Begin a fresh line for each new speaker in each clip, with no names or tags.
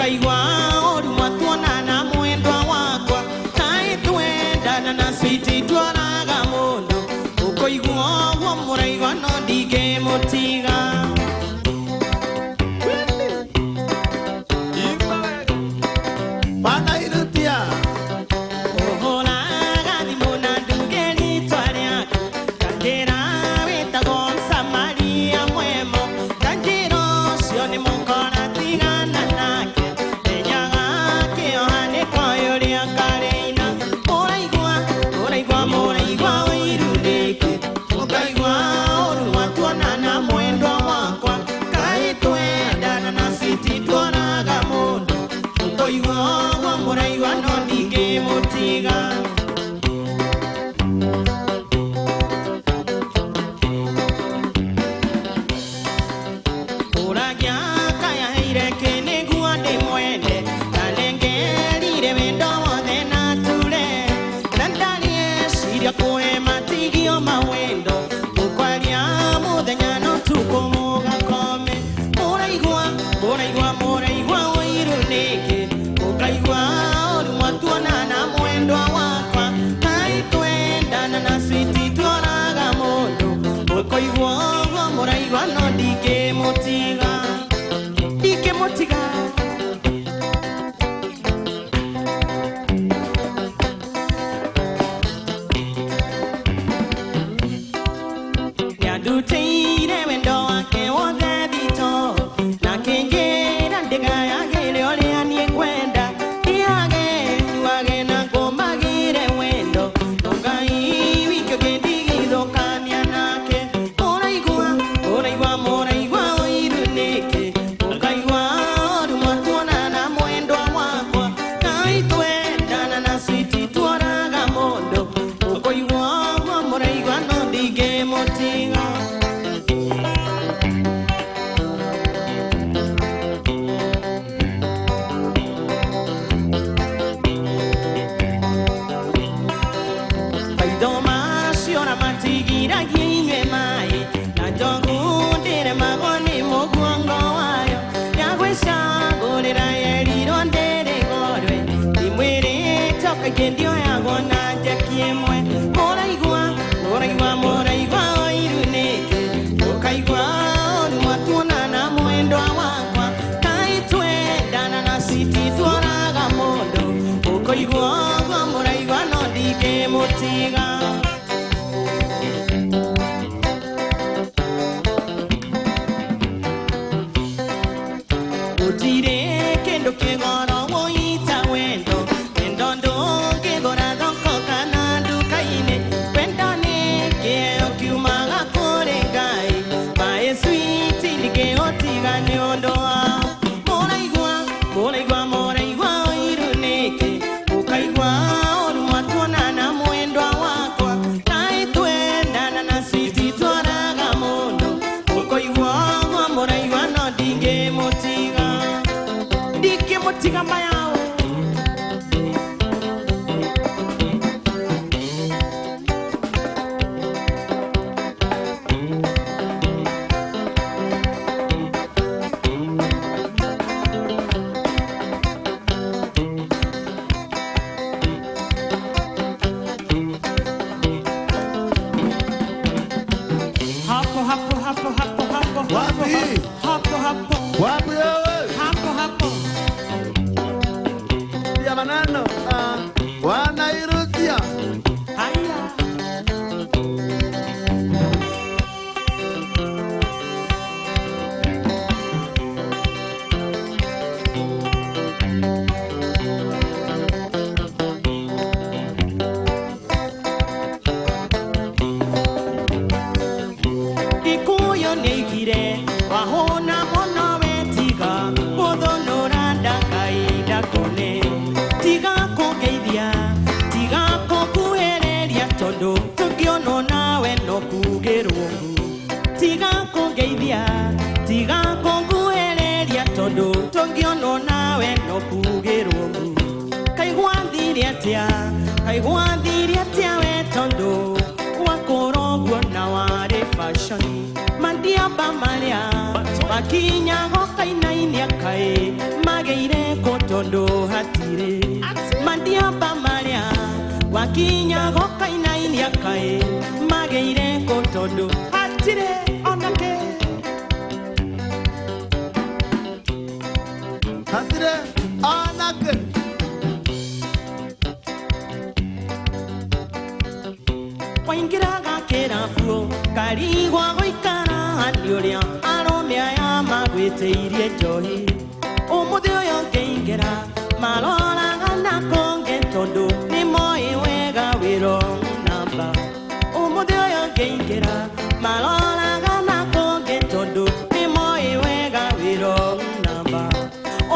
ukaigua oruma tuonana mwendwa wakwa kai twendana na switi twaraga mundu ukoigua wo muraigwa no ndingemutiga
Makinya hoka inaini akai mageire
tondo hatire mandia bamaria wakinya gokaina inia kai mageire ko tondo hatire onake
hatire onake
waingira gakera fuo karigwa goikara anioria aromia ya magwiteirie njohi umuthi uyo ngeingera maroraga na konge tondu ni moi wega wiro namba umuthi uyo ngeingera maroraga na konge tondu ni moi wega wiro namba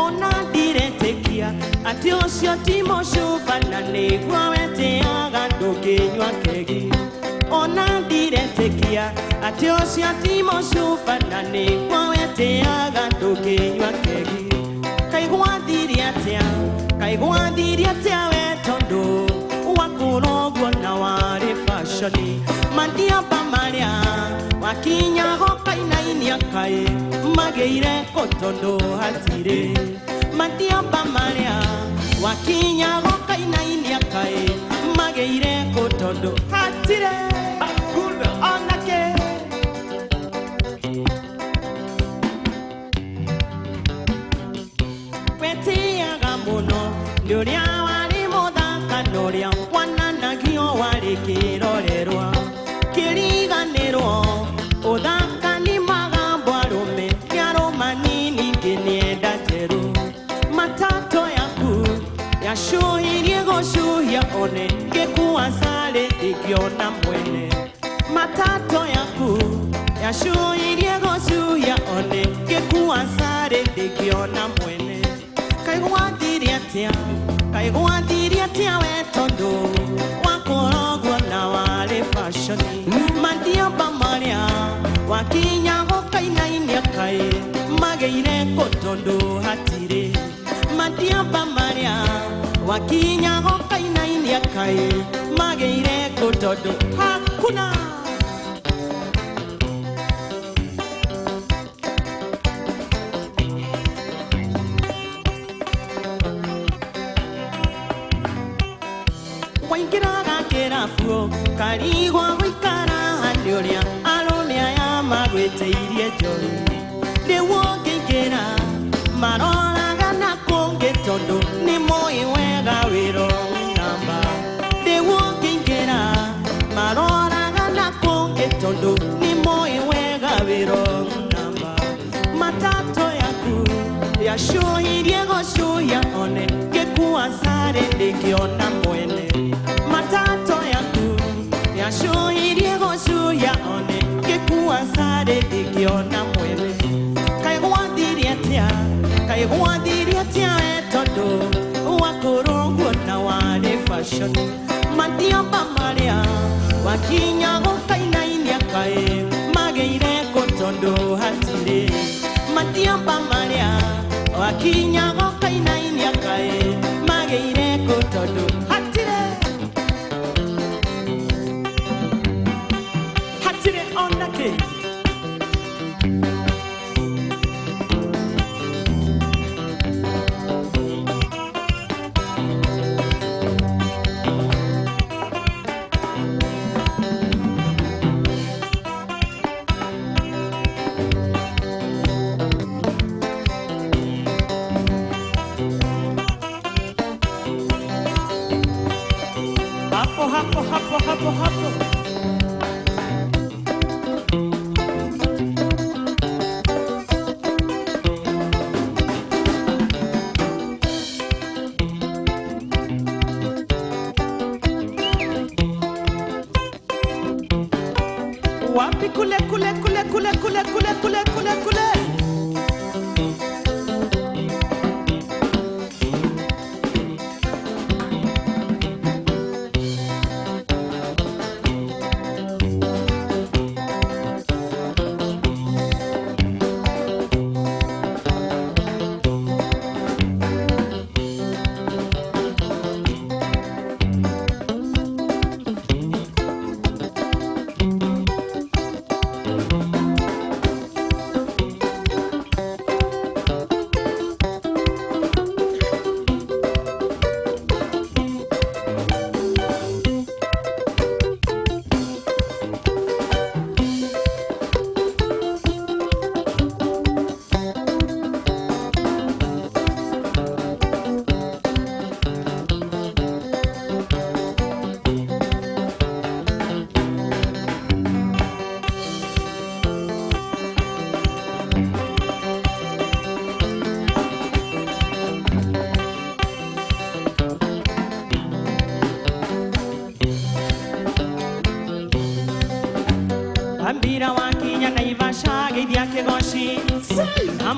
ona ndiretekia ati ucio timo cuba na niguo weteaga ndunginywa kegi ona ndiretekia ati ucio timo cuba na niguo weteaga ndunginywa kegi kaigua thiri atia we tondu wakurogwo na wari fashoni mandia bamaria wakinya gokainainia kai mageire kotondo hatire mandia bamaria wakinya gokainainia kai mageire kotondo hatire onake Nuria wari muthaka nuria wananagio wari kirorerwa kiriganirwo uthaka ni magambo arume kiaruma nini nginienda njeru matato yaku yashuhirie gushuhia one ngikuwa sare ikiona mwene matato yaku yashuhirie gushuhia one ngikuwa sare ikiona mwene kaigua thiri atia we tondu wakorogwo na wari fashoni mandia bamaria wakinya gokainainia kai mageire kotondo hatire mandia bamaria wakinya gokainainia kai mageire kotondo hakuna fuo karigwa goikara anioria aromia ya magweteirie njori niwo ngingera maroraga na konge tondu ni moi wega wiro namba niwo ngingera maroraga na konge tondu ni moi wega wiro namba matato yaku yashuhirie goshuhia one ngikuwa sare ndikiona mwene matato yashuhirie goshuhia one ngikuwa sare ndikiona mwene kaigua thiri atia we tondu wakurogwo na wari fashoni mandia bamaria wakinya gokainainia kai mageire kotondo hatire mandia bamaria wakinya gokainainia kai mageire kotondo hatire onake hapo wapi kule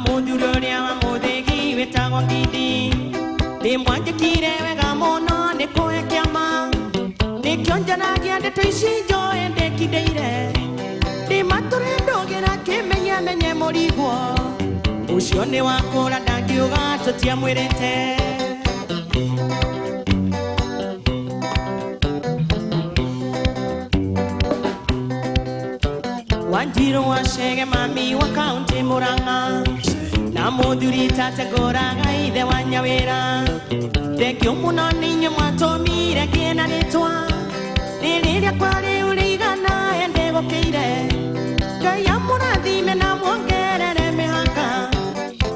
muthurũria wa mũthĩgi wĩtagwo Ngindi ndĩmwanjĩkire wega mũno nĩ kũhe kĩama nĩkĩo njaragia ndeto ici njoe ndĩkindĩire ndĩmatũre ndũgĩra kĩmenye mũrigwo ũcio nĩ wakũra ndangiuga tũtiamwĩrĩte Wanjiru wa Chege mami wa kaunti Murang'a na mũthuri Tategũraga ithe wa Nyawĩra thengio mũno nĩ inyuĩ mwatũmire ngĩe na rĩtwa rĩrĩa kwarĩ ũrĩigana ndĩgũkĩire Ngai amũrathime na muongerere mĩhaka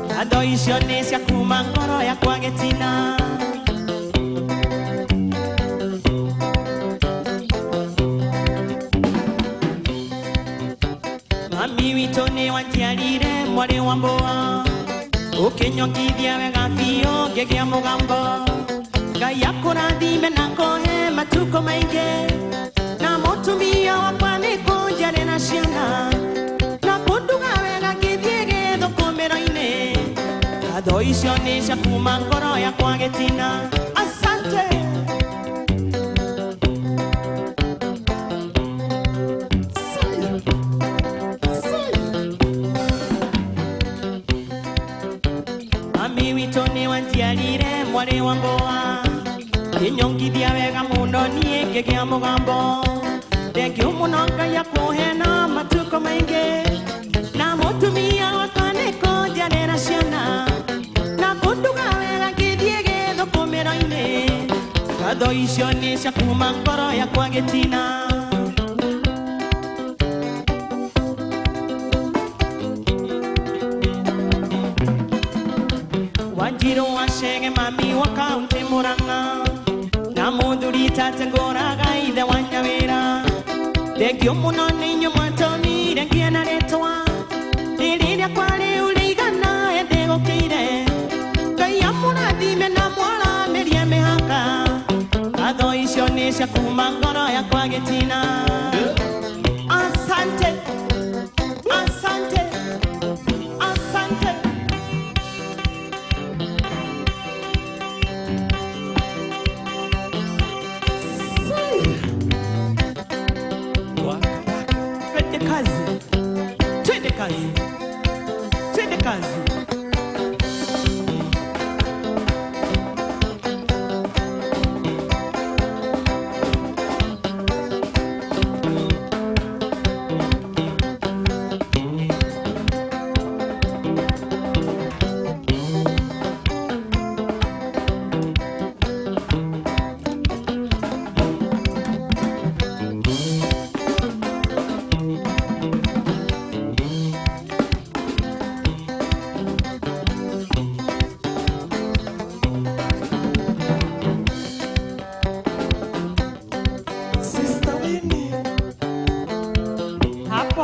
ngatho icio nĩ cia kuma ngoro yakwa gĩtina Mami witũ nĩ wanjiarire mwarĩ wa Mbũa ũkĩnyongithia wega biũ ngĩgĩa mũgambo Ngai akũrathime na kũhe matukũ maingĩ na mũtumia wakwa nĩ kũnjarĩra ciana na kũnduga wega ngĩthiĩ gĩthũkũmĩro-inĩ ngatho icio nĩ cia kuma ngoro yakwa gĩtina Asante Mami witũ nĩ wanjiarire mwarĩ wa Mbũa kĩnyongithia wega mũno niĩ ngĩgĩa mũgambo thengio mũno Ngai akũhe na matukũ maingĩ na mũtumia wakwa nĩ kũnjarĩra ciana na kũnduga wega ngĩthiĩ gĩthũkũmĩro-inĩ ngatho icio nĩ cia kuma ngoro yakwa gĩtina Wanjiru wa Chege mami wa kaunti Murang'a na mũthuri Tategũraga ithe wa Nyawĩra thengio mũno nĩ inyuĩ mwatũmire ngĩe na rĩtwa rĩrĩa kwarĩ ũrĩigana ndĩgũkĩire Ngai amũrathime na mwaramĩrie mĩhaka ngatho icio nĩ cia kuma ngoro yakwa gĩtina Asante Asante Asante Twende kazi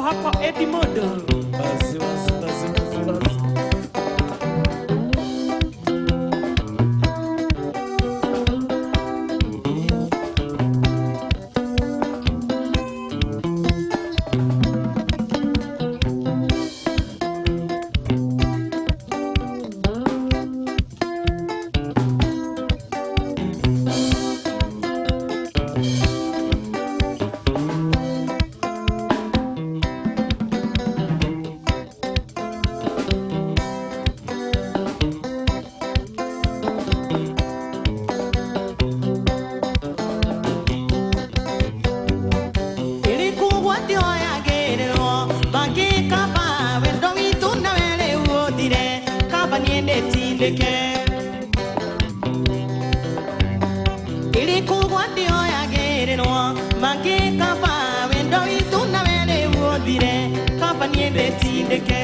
Hapo Edimodo basi Ilikuwa ndio yagererwa magikaba wendo witu na wele uothire kaba niende tindeke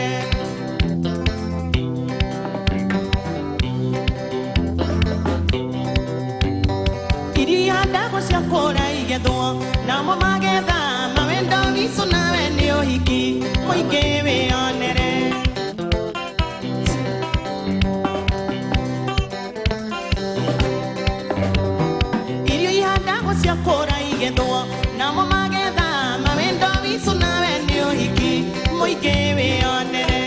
Iria ndago cia kũra igethwo namo magetha mawendo witu na wele ũhiki mũingĩ wĩonere Kora igethwo namo magetha mawendo witu na wende ũhiki mũingĩ wĩonere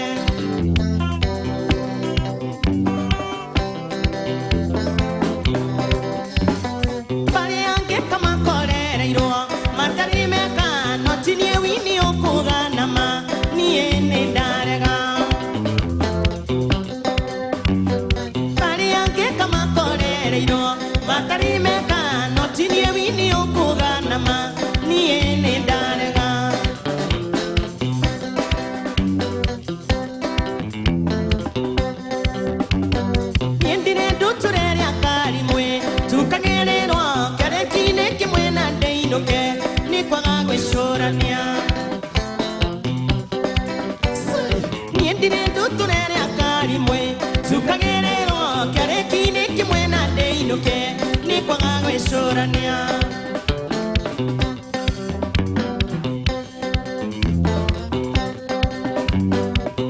mereiro batari meka no tinie wini okuga nama nie ne darega Yendire duturere akari mwe tukagererwa kare kine kimwe na deinoke ni kwaga gwicurania Yendire duturere akari mwe tukagererwa kare kine kimwe na deinoke ni kwaga gwicurania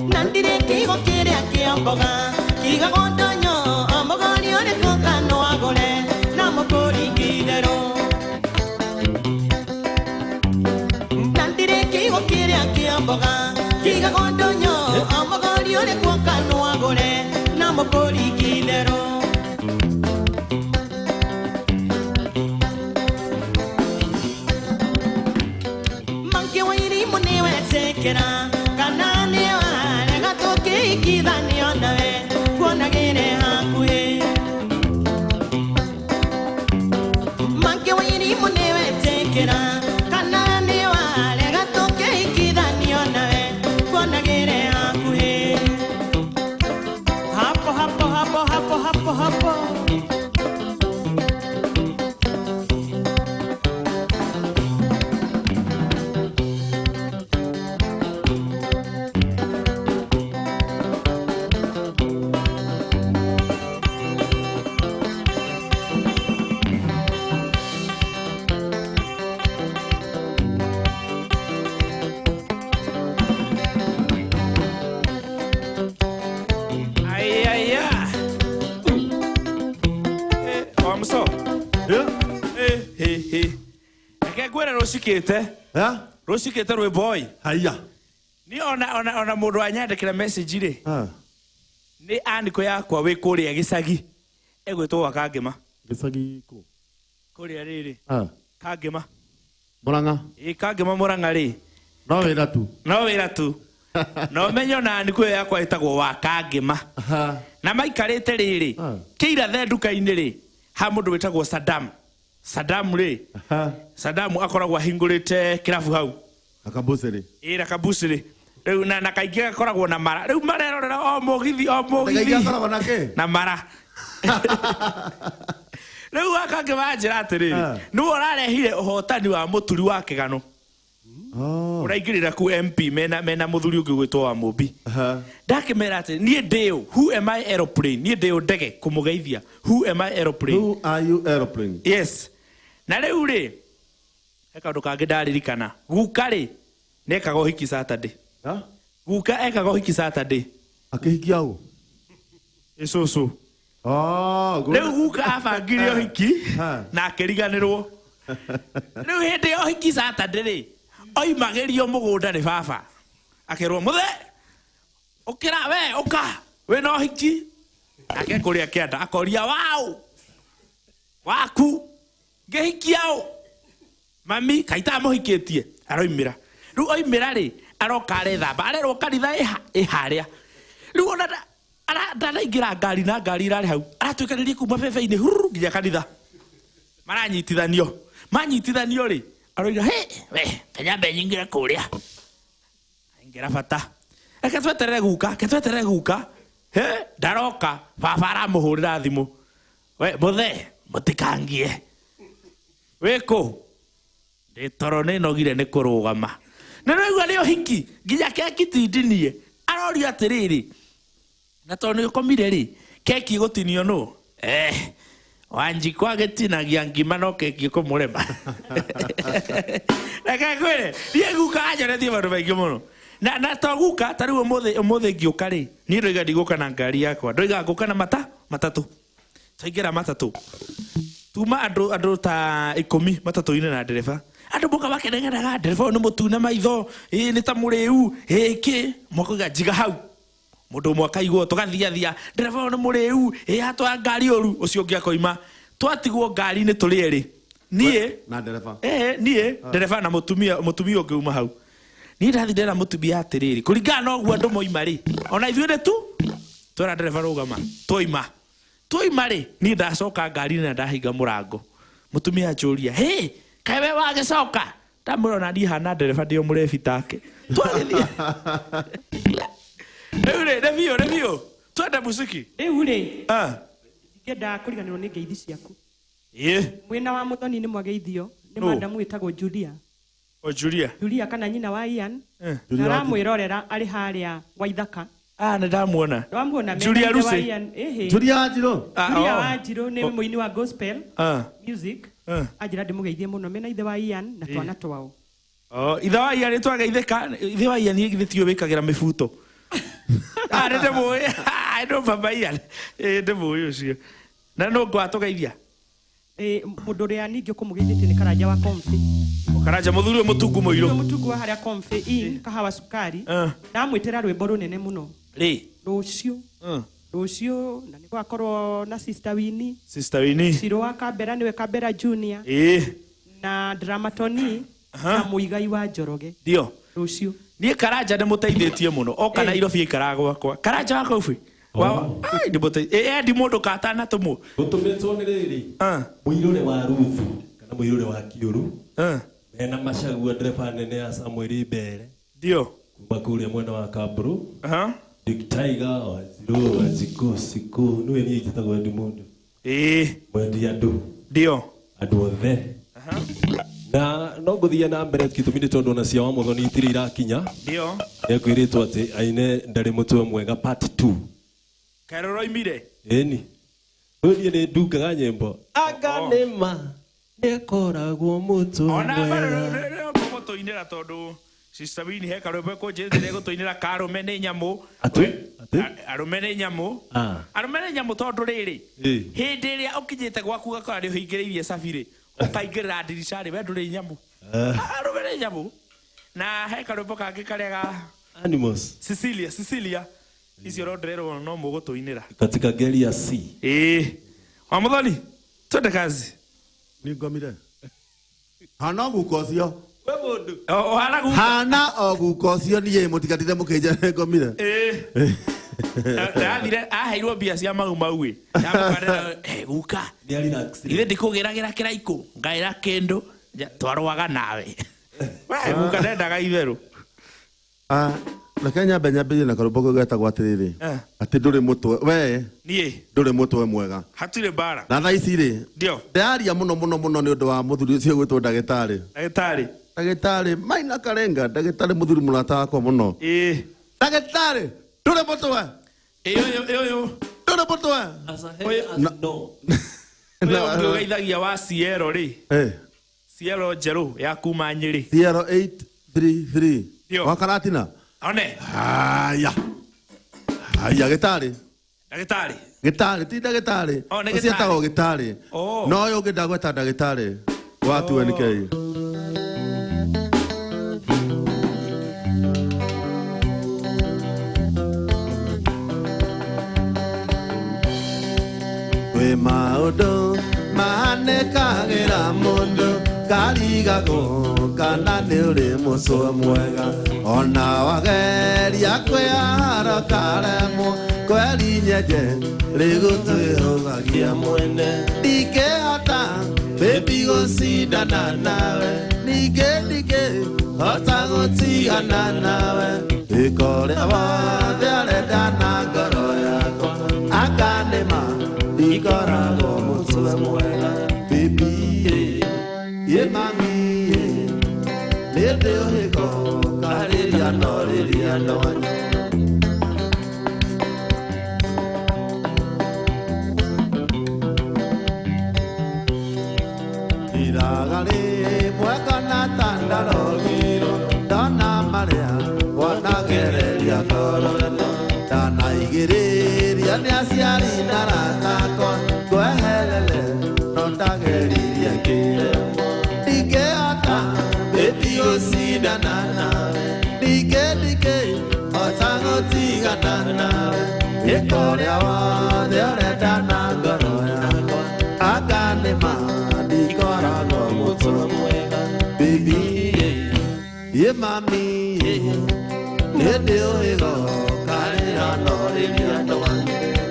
Nandire kigo kire akiamboga kiga gondonyo amogani ore kokano agole namokori gidero Nandire kigo kire akiamboga kiga gondonyo amogani ore kokano agole namokori gidero Manke wairi munewe tekera kanane wale gatoke ikidani onawe kuonagere hakuhe Manke wairi munewe tekera kanane wale gatoke ikidani onawe kuonagere hakuhe Hapo hapo hapo hapo hapo hapo
Rosikete.
Yeah?
Rosikete rwe boy.
Haya.
Ni ona mundu anyandikira message ri. Ni andiko yakwa we kuria gicagi. Egwetwo wa Kangema.
Gicagi ko.
Kuria riri. Kangema.
Muranga.
Kangema Muranga ri.
No wira tu.
No wira tu. No menyo na andiko yakwa itagwo wa Kangema. Na maikarite riri. Kiira the nduka-ini ri. Ha mundu witagwo Saddam. Saddam ri. Saddam akoragwo ahingurite kirabu hau.
Akabuciri.
Akabuciri. Riu na kaingi akoragwo na mara. Riu marerorera o mugithi.
Kaingi akoragwo na ke?
Na mara. Riu Kangema njira atiriri. Niwe urarehire uhotani wa muturi wa kigano. Uraingirira ku MP mena muthuri ungi gwitwo wa Mumbi. Ndakimera ati nie ndio who am I aeroplane nie ndio ndege kumugeithia who am I aeroplane
who are you aeroplane
yes na riu ri eka ndukange ndaririkana guka ri nekaga hiki Saturday guka ekaga hiki Saturday
akihikia u
icucu riu guka abangire hiki na akiriganirwo riu hindi yo hiki Saturday ri oimagerio mugunda ni baba akerwo muthe ukira we uka we no hiki ake kuria kianda akoria wao waku gehikiao mami kaita muhikitie aroimira ru oimira ri aroka re thamba arerwo kanitha iharia ru ona ara ingira ngari na ngari irari hau aratwikanirie kuma bebe-ini huru nginya kanitha manyitithanio ri aroiga he we kanyambe nyingire kuria ingira bata Ketweterere guka he ndaroka baba aramuhurira thimu we muthe mutikangie weko nditoro ni nogire ni kurugama na rĩu arĩ hiki nginya keki tindinie aroria atiriri na to ni ukomire ri keki gutinio no Wanjikwa getinagia ngima no keki kumurema reke kwire nie guka anjoretie maundu maingi muno na to guka tariu umuthe ngiuka ri ni ndoiga ndiguka na ngari yakwa ndoiga nguka na matatu twaingira matatu tuma andu ta 10 matatu-ini na ndereba andu boka bakeneganaga ndereba ni mutune maitho ni ta muriu ki mokuga jiga hau mundu mwaka igwo tugathiathia ndereba ni muriu atwa ngari oru ucio ngiakoima twatigwo ngari ni turi eri nie
na ndereba
nie ndereba na mutumia ungiuma hau ni ndathi ndera mutumia atiriri kuringana no guo andu moima ri ona ithuĩ tu twara ndereba rugama twaima Toi mari ni ndacoka ngari na ndahinga murango. Mutumia achuria, "Hey, kae we wagecoka." Ndamurona ni hana ndereba ndio murebi take. Twagithia. Revio. Twende musiki.
Ule. Ngenda kuriganirwo ni ngeithi ciaku. Mwena wa Muthoni ni mwageithio. Ni madamu witagwo Julia.
Julia.
Julia kana nyina wa Ian. Naramwirorera ari haria Waithaka.
Ndamuona.
Ndamuona
Julia Ruse.
Julia Wanjiru.
Julia Wanjiru ni muini wa gospel music. Ajira ndimugeithie muno mena ithe wa Ian na twana twao.
Ithe wa Ian twageitheka. Ithe wa Ian igithio wikagira mibuto. Nende muoy. I know baba Ian. Nende muoy ucio. Na no ngwatugeithia.
Mundu ria ningi kumugeithite ni Karanja wa Comfy.
Karanja muthuri mutungu muiru.
Mutungu wa haria Comfy in kahawa sukari. Na mwitera rwimbo runene muno. Rucio na niko akorwo na Sister Winnie. Ciro wa Kambera niwe Kambera Junior. Na Dramatoni na Muigai wa Njoroge.
Ndio.
Rucio.
Nie Karanja ndimuteithĩtie muno. Oka Nairobi ikaraga gwakwa. Karanja wa Comfy. Wow. Ai ndimuteithĩtie. Ndi mundu katana tumu.
Gutumetwo ni riri. Muirure wa Ruthu kana muirure wa Kiuru. Mena macagua ndereba nene ya Samuel Mbere.
Ndio.
Kuma kuria mwena wa Kamburu. Dick Tiger wa Zero wa Siku niwe ni njitagwo ndi mundu. Mwendi andu.
Ndio.
Andu othe. Na no nguthia na mbere kitumire tondu na cia wa Muthoni itiri irakinya.
Ndio.
Ekwiritwo ati aine ndari mutwe mwega part 2.
Karoro imire.
Eni. Ndie ni ndugaga nyimbo. Aganema. Ekoragwo mutwe mwega.
Ona mutoinira tondu Sister Winnie he karombe ko njethire gutoinira karume ni nyamu. Arume ni nyamu. Arume ni nyamu tondu riri. Hindi iria ukinyite gwaku gakora ri uhingireirie safiri. Ukaingirira ndiricari we nduri nyamu. Arume ni nyamu. Na he karombe kangi karega
Animals.
Cecilia. Icio ronderero no mugutoinira.
Katika gari ya C.
Wa Muthoni. Twende kazi.
Ni ngomire. Hana gukocio. Hana ogukocio nie mutigatire mukinja ngomire.
Ndathire aheirwo mbia cia mau ndamukandira guka
Ni relax.
ithe ndikugiragira kiraiko ngaira kindu twarwaga nawe we guka ndendaga itheru.
Na Kenya Benyabe na karuboko getagwo atiriri ati nduri mutwe we
nie
nduri mutwe mwega
hatire bara
na tha ici ri
ndio
ndaria muno ni undu wa muthuri ucio gwitwo ndagitari Maina Karenga ndagitari muthuri murata wakwa muno ndagitari nduri mutwe
yo
nduri mutwe
No.
no geithagia wa Ciero ri Ciero njeru ya kuma Nyeri
Ciero 833
Ndio.
Wakaratina
one
haya gitari ti ndagitari ucietagwo gitari no uyu ungi ndagweta ndagitari wa 2NK we maundu manekagira mundu karigago kana ni uri mucwe mwega ona wageria kwihara karemo kweri nyenje rigutwihogagia mwene ndingihota baby gucindana nawe ningĩ hota gutigana nawe ikoria wothe arenda na ngoro yakwa akanĩma ndikoragwo mũcwe mwega baby ye mami nĩndĩ ũhĩko karĩria nonya iraga rĩmwe kana tandarogirwo ndona marĩa wanagereria ngoro ĩno ndanaigĩrĩria nĩ aciari na ratakwa ngweherere no ndageririe kĩremo ndingĩhota baby gũcindana nawe ndingĩ hota gũtigana nawe ĩkorĩa wothe ũrenda na ngoro yakwa akanĩma ndikoragwo mũcwe mwega baby ye mami nĩndĩ ũhĩgo karĩra no rĩria ndwanyire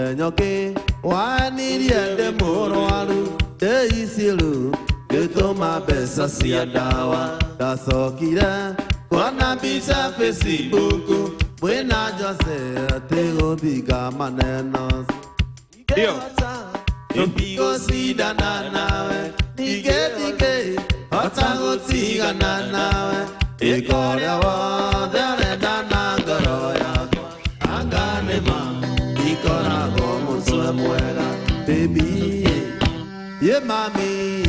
the Yoki, one idiot, the Moroalu, the Isilu, the Toma Bessa Siadawa, the Sokida, Wana Bisa Facebook, when I just say, they will become manenos. Go see the nana, Dige, Otago Tiga nana, Ikorawa, the Dana Goroya, Aganema, Ikora Gomo Suemuela, baby, ye mami,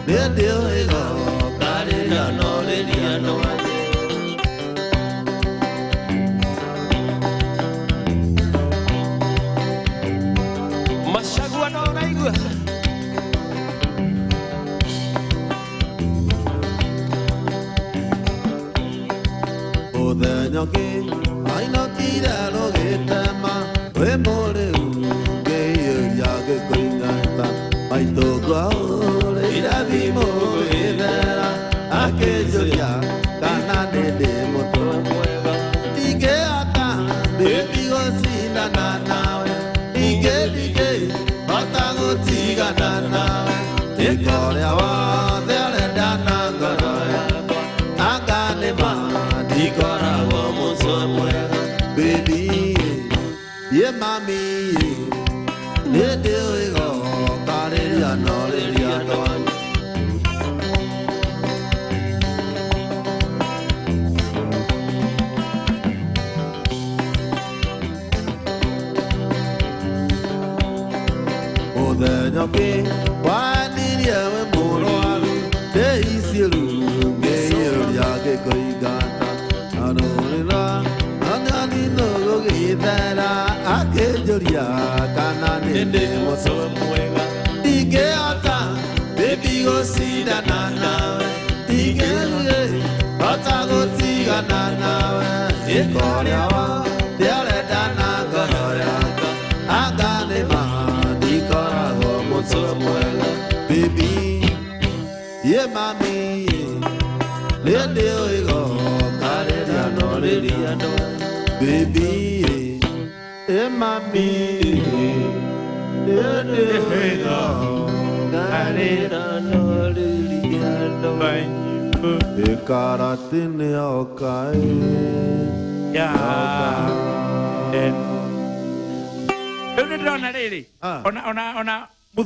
the deal go, Carina, no lady, no. Yoki, I know Kida no Getama, Remore, Gay, Yaga Quingata, I took out, Ida Vimo, Akezoya, Cana de Motomueva, Digeata, Baby Gosina Nana, Dige, Otago Tiga Nana, Ecorea, the Dana Goroya, Aganema, Dicora. Baby, yeah, mommy, yeah, there we go. Carina, no, Lydia, no. Oh, then, okay, why did you have a moral? There is your room, gay, Yaka, I don't know. Akejoria kanane de mosomuega Digeata baby go see the nana Dige ota go tiga nana Ekorewa dele dana goroya Agane ma dikora go mosomuega Baby ye mami le de go kare no le dia no Baby, mami, Karatine okai,
ya, ona